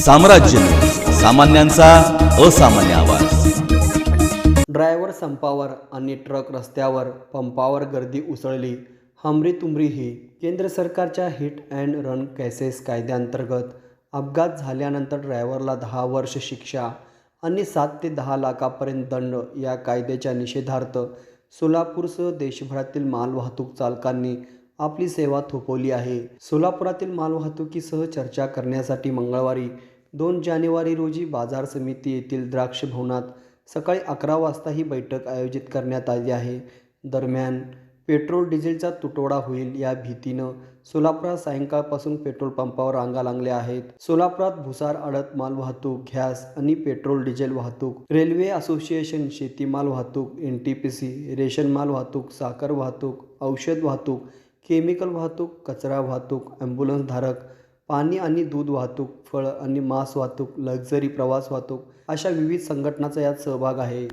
साम्राज्य, सामान्यांचा असामान्य आवाज. ड्रायव्हर संपावर आणि ट्रक रस्त्यावर, पंपावर गर्दी उसळली. हमरी-तुमरी ही केंद्र सरकारच्या हिट अँड रन केसेस कायद्याअंतर्गत अपघात झाल्यानंतर ड्रायव्हरला 10 वर्ष शिक्षा आणि 7 ते 10 लाखापर्यंत दंड या कायद्याच्या निषेधार्थ सोलापूरसह देशभरातील मालवाहतूक चालकांनी आपली सेवा थोपवली आहे. सोलापुरातील मालवाहतुकीसह चर्चा करण्यासाठी मंगळवारी 2 जानेवारी रोजी बाजार समिती येथील द्राक्ष भवनात सकाळी 11 वाजता ही बैठक आयोजित करण्यात आली आहे. दरम्यान पेट्रोल डिझेलचा तुटवडा होईल या भीतीनं सोलापुरात सायंकाळपासून पेट्रोल पंपावर रांगा लागल्या आहेत. सोलापुरात भुसार आडत मालवाहतूक, गॅस आणि पेट्रोल डिझेल वाहतूक, रेल्वे असोसिएशन, शेतीमाल वाहतूक, NTPC, रेशन माल वाहतूक, साखर वाहतूक, औषध वाहतूक, केमिकल वाहतूक, कचरा वाहतूक, ॲम्ब्युलन्स धारक, पाणी आणि दूध वाहतूक, फळ आणि मांस वाहतूक, लक्झरी प्रवास वाहतूक अशा विविध संघटनांचा यात सहभाग आहे.